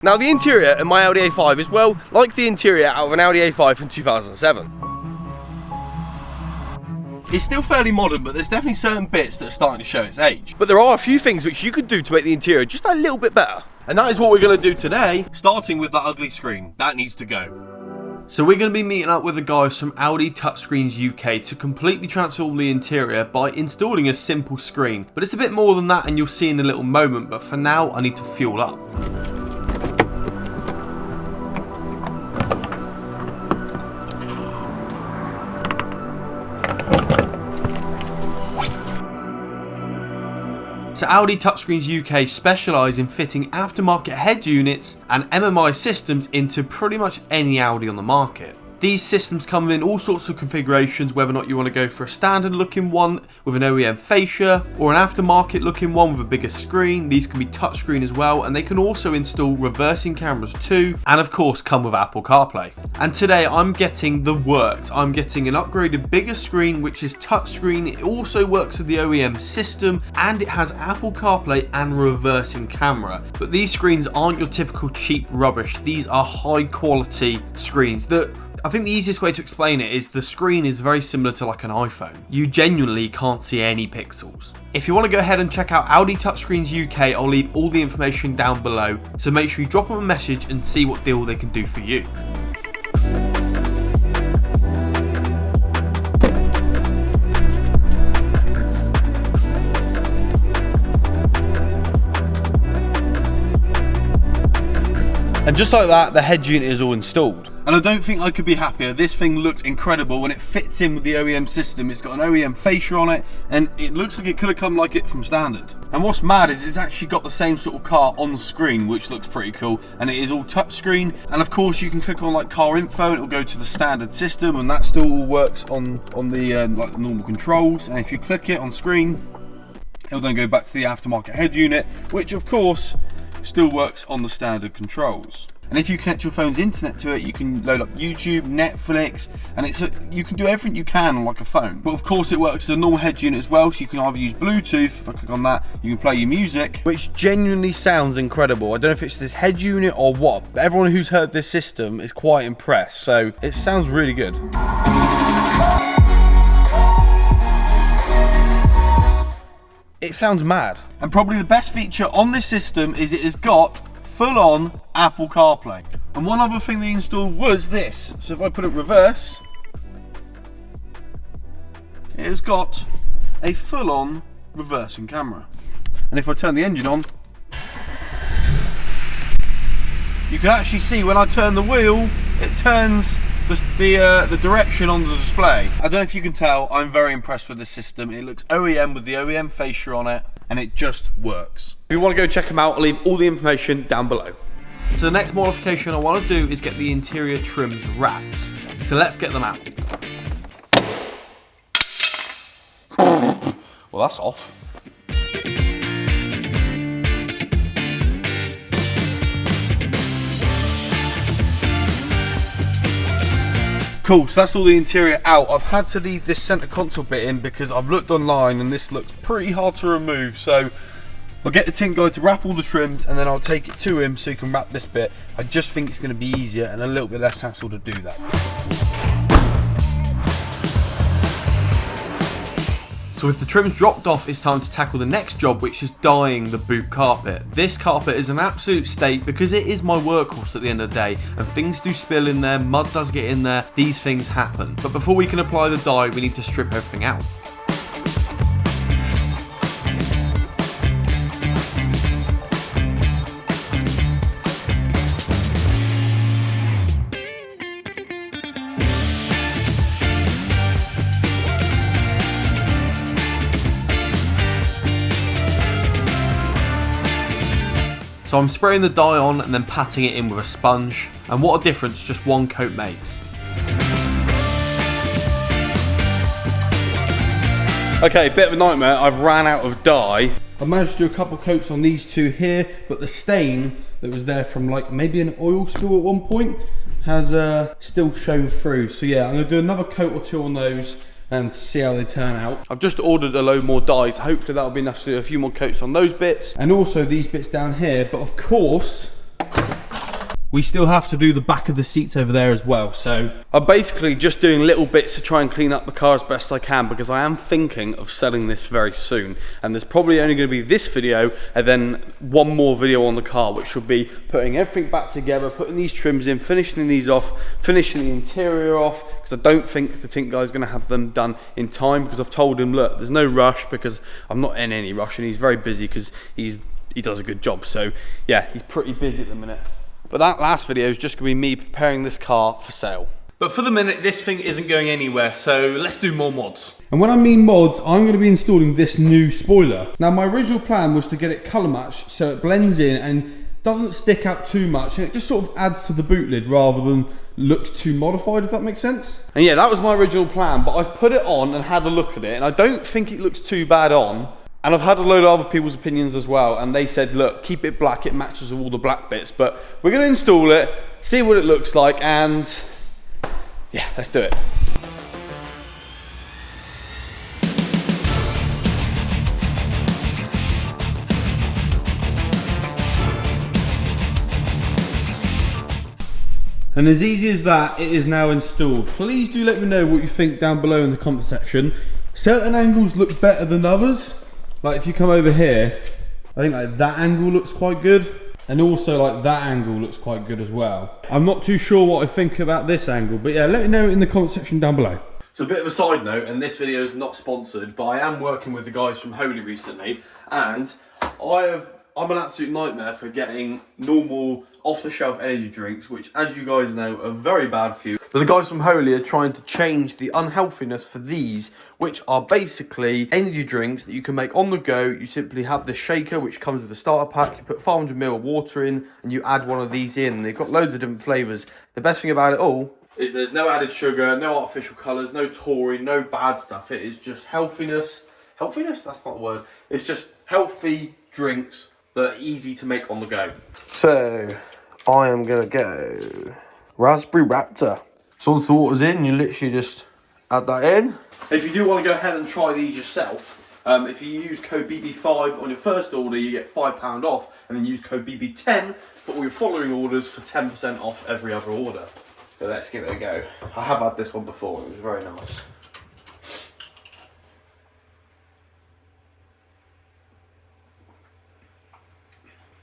Now the interior in my Audi A5 is, well, like the interior out of an Audi A5 from 2007. It's still fairly modern, but there's definitely certain bits that are starting to show its age. But there are a few things which you could do to make the interior just a little bit better. And that is what we're going to do today, starting with that ugly screen. That needs to go. So we're going to be meeting up with the guys from Audi Touchscreens UK to completely transform the interior by installing a simple screen. But it's a bit more than that, and you'll see in a little moment, but for now I need to fuel up. So Audi Touchscreens UK specialise in fitting aftermarket head units and MMI systems into pretty much any Audi on the market. These systems come in all sorts of configurations, whether or not you want to go for a standard looking one with an OEM fascia or an aftermarket looking one with a bigger screen. These can be touchscreen as well, and they can also install reversing cameras too, and of course come with Apple CarPlay. And today I'm getting the works. I'm getting an upgraded bigger screen which is touchscreen. It also works with the OEM system and it has Apple CarPlay and reversing camera. But these screens aren't your typical cheap rubbish. These are high quality screens that I think the easiest way to explain it is the screen is very similar to like an iPhone. You genuinely can't see any pixels. If you want to go ahead and check out Audi Touchscreens UK, I'll leave all the information down below, so make sure you drop them a message and see what deal they can do for you. And just like that, the head unit is all installed. And I don't think I could be happier. This thing looks incredible when it fits in with the OEM system. It's got an OEM fascia on it, and it looks like it could have come like it from standard. And what's mad is it's actually got the same sort of car on screen, which looks pretty cool, and it is all touchscreen. And of course you can click on like car info and it will go to the standard system, and that still all works on the like the normal controls. And if you click it on screen, it'll then go back to the aftermarket head unit, which of course still works on the standard controls. And if you connect your phone's internet to it, you can load up YouTube, Netflix, and you can do everything you can on like a phone. But of course it works as a normal head unit as well, so you can either use Bluetooth. If I click on that, you can play your music, which genuinely sounds incredible. I don't know if it's this head unit or what, but everyone who's heard this system is quite impressed, so it sounds really good. It sounds mad. And probably the best feature on this system is it has got full-on Apple CarPlay. And one other thing they installed was this. So if I put it reverse, it has got a full-on reversing camera. And if I turn the engine on, you can actually see when I turn the wheel, it turns the direction on the display. I don't know if you can tell, I'm very impressed with this system. It looks OEM with the OEM fascia on it, and it just works. If you want to go check them out, I'll leave all the information down below. So the next modification I want to do is get the interior trims wrapped. So let's get them out. Well, that's off. Cool, so that's all the interior out. I've had to leave this center console bit in because I've looked online and this looks pretty hard to remove. So I'll get the tint guy to wrap all the trims and then I'll take it to him so he can wrap this bit. I just think it's going to be easier and a little bit less hassle to do that. So with the trims dropped off, it's time to tackle the next job, which is dyeing the boot carpet. This carpet is an absolute state because it is my workhorse at the end of the day, and things do spill in there, mud does get in there, these things happen. But before we can apply the dye, we need to strip everything out. So I'm spraying the dye on and then patting it in with a sponge, and what a difference just one coat makes. Okay, bit of a nightmare. I've ran out of dye. I managed to do a couple coats on these two here, but the stain that was there from like maybe an oil spill at one point has still shown through. So yeah, I'm gonna do another coat or two on those and see how they turn out. I've just ordered a load more dyes. Hopefully that'll be enough to do a few more coats on those bits. And also these bits down here, but of course, we still have to do the back of the seats over there as well. So I'm basically just doing little bits to try and clean up the car as best I can, because I am thinking of selling this very soon. And there's probably only going to be this video and then one more video on the car, which will be putting everything back together, putting these trims in, finishing these off, finishing the interior off, because I don't think the Tint guy's going to have them done in time, because I've told him, look, there's no rush, because I'm not in any rush, and he's very busy because he does a good job. So yeah, he's pretty busy at the minute. But that last video is just going to be me preparing this car for sale. But for the minute, this thing isn't going anywhere, so let's do more mods. And when I mean mods, I'm going to be installing this new spoiler. Now, my original plan was to get it colour matched so it blends in and doesn't stick out too much, and it just sort of adds to the boot lid rather than looks too modified, if that makes sense. And yeah, that was my original plan, but I've put it on and had a look at it, and I don't think it looks too bad on. And I've had a load of other people's opinions as well, and they said, look, keep it black, it matches with all the black bits. But we're going to install it, see what it looks like, and yeah, let's do it. And as easy as that, it is now installed. Please do let me know what you think down below in the comment section. Certain angles look better than others. Like if you come over here, I think like that angle looks quite good, and also like that angle looks quite good as well. I'm not too sure what I think about this angle, but yeah, let me know in the comment section down below. So a bit of a side note, and this video is not sponsored, but I am working with the guys from Holy recently, and I'm an absolute nightmare for getting normal off-the-shelf energy drinks, which, as you guys know, are very bad for you. But the guys from Holy are trying to change the unhealthiness for these, which are basically energy drinks that you can make on the go. You simply have this shaker, which comes with a starter pack. You put 500 ml of water in, and you add one of these in. They've got loads of different flavours. The best thing about it all is there's no added sugar, no artificial colours, no taurine, no bad stuff. It is just healthiness. Healthiness? That's not a word. It's just healthy drinks that are easy to make on the go. So I am gonna go Raspberry Raptor. So once the water's in, you literally just add that in. If you do want to go ahead and try these yourself, if you use code BB5 on your first order, you get £5 off, and then use code BB10 for all your following orders for 10% off every other order. So let's give it a go. I have had this one before, it was very nice.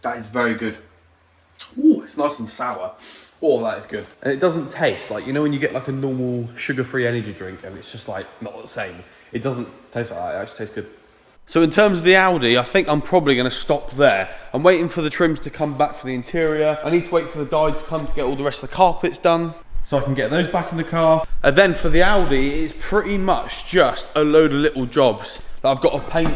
That is very good. Ooh, it's nice and sour. Oh, that is good. And it doesn't taste like, you know when you get like a normal sugar-free energy drink and it's just like not the same. It doesn't taste like that, it actually tastes good. So in terms of the Audi, I think I'm probably going to stop there. I'm waiting for the trims to come back for the interior. I need to wait for the dye to come to get all the rest of the carpets done, so I can get those back in the car. And then for the Audi, it's pretty much just a load of little jobs that I've got to paint.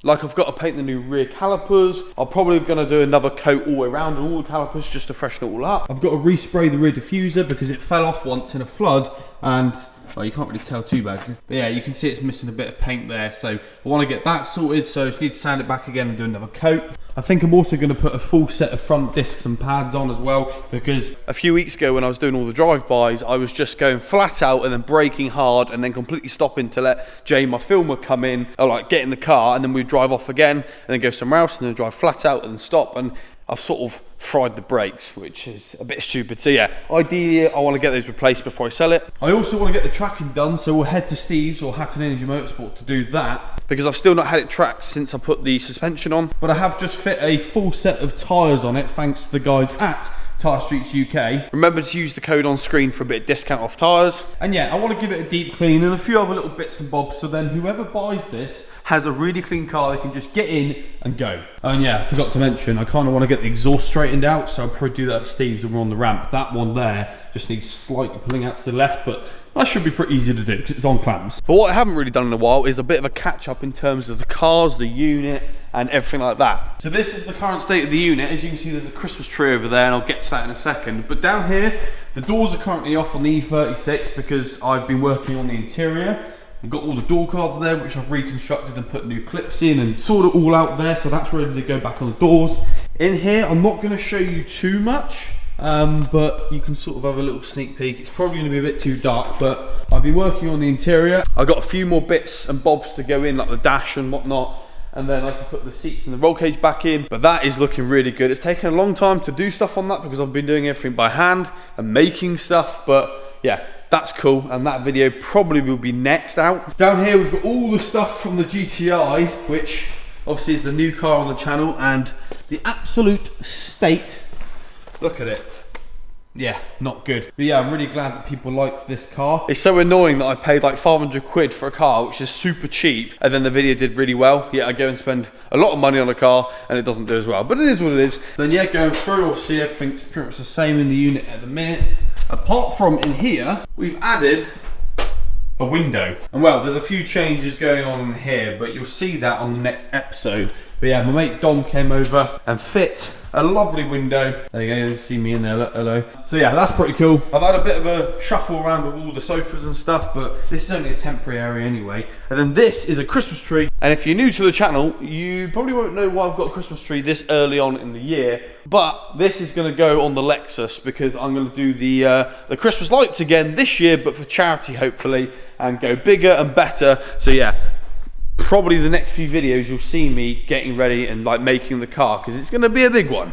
Like I've got to paint the new rear calipers. I'm probably going to do another coat all the way around on all the calipers just to freshen it all up. I've got to respray the rear diffuser because it fell off once in a flood, and well, you can't really tell too bad. But yeah, you can see it's missing a bit of paint there, so I want to get that sorted, so I just need to sand it back again and do another coat. I think I'm also going to put a full set of front discs and pads on as well, because a few weeks ago when I was doing all the drive-bys, I was just going flat out and then braking hard and then completely stopping to let Jay, my filmer, come in, or like get in the car, and then we'd drive off again and then go somewhere else and then drive flat out and then stop, and I've sort of fried the brakes, which is a bit stupid. So yeah, ideally I want to get those replaced before I sell it. I also want to get the tracking done, so we'll head to Steve's or Hatton Energy Motorsport to do that, because I've still not had it tracked since I put the suspension on. But I have just fit a full set of tyres on it thanks to the guys at Tyre Streets UK. Remember to use the code on screen for a bit of discount off tyres. And yeah, I want to give it a deep clean and a few other little bits and bobs, so then whoever buys this has a really clean car they can just get in and go. And yeah, I forgot to mention, I kind of want to get the exhaust straightened out, so I'll probably do that at Steve's when we're on the ramp. That one there just needs slightly pulling out to the left, but that should be pretty easy to do because it's on clamps. But what I haven't really done in a while is a bit of a catch up in terms of the cars, the unit, and everything like that. So this is the current state of the unit. As you can see, there's a Christmas tree over there, and I'll get to that in a second. But down here, the doors are currently off on the E36 because I've been working on the interior. I've got all the door cards there, which I've reconstructed and put new clips in and sorted it all out there, so that's ready to go back on the doors. In here, I'm not going to show you too much, but you can sort of have a little sneak peek. It's probably going to be a bit too dark, but I've been working on the interior. I've got a few more bits and bobs to go in, like the dash and whatnot. and then I can put the seats and the roll cage back in. But that is looking really good. It's taken a long time to do stuff on that because I've been doing everything by hand and making stuff, but yeah, that's cool, and that video probably will be next out. Down here we've got all the stuff from the GTI, which obviously is the new car on the channel, and the absolute state, look at it. Yeah, not good. But yeah, I'm really glad that people like this car. It's so annoying that I paid like 500 quid for a car, which is super cheap, and then the video did really well. Yeah, I go and spend a lot of money on a car, and it doesn't do as well. But it is what it is. Then yeah, going through, obviously everything's pretty much the same in the unit at the minute. Apart from in here, we've added a window. And well, there's a few changes going on in here, but you'll see that on the next episode. But yeah, my mate Dom came over and fit a lovely window. There you go, you can see me in there, look, hello. So yeah, that's pretty cool. I've had a bit of a shuffle around with all the sofas and stuff, but this is only a temporary area anyway. And then this is a Christmas tree. And if you're new to the channel, you probably won't know why I've got a Christmas tree this early on in the year, but this is gonna go on the Lexus because I'm gonna do the Christmas lights again this year, but for charity hopefully, and go bigger and better. So yeah, probably the next few videos you'll see me getting ready and like making the car because it's going to be a big one.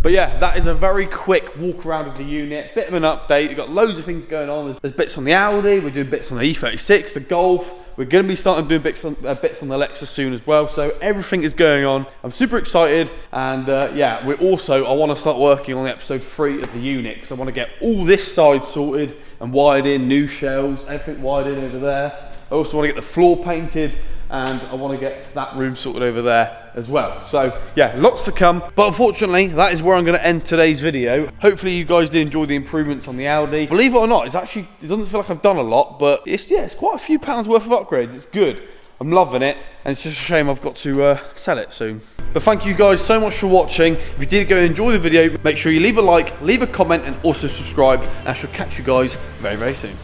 But yeah, that is a very quick walk around of the unit, bit of an update. We've got loads of things going on. There's bits on the Audi, we're doing bits on the E36, the Golf. We're going to be starting doing bits on the Lexus soon as well. So everything is going on. I'm super excited, and yeah, I want to start working on episode 3 of the unit because I want to get all this side sorted and wired in, new shelves, everything wired in over there. I also want to get the floor painted, and I want to get that room sorted over there as well. So yeah, lots to come, but unfortunately that is where I'm going to end today's video. Hopefully you guys did enjoy the improvements on the Audi. Believe it or not, it doesn't feel like I've done a lot, but it's quite a few pounds worth of upgrades. It's good, I'm loving it, and it's just a shame I've got to sell it soon. But thank you guys so much for watching. If you did go and enjoy the video, make sure you leave a like, leave a comment, and also subscribe, and I shall catch you guys very, very soon.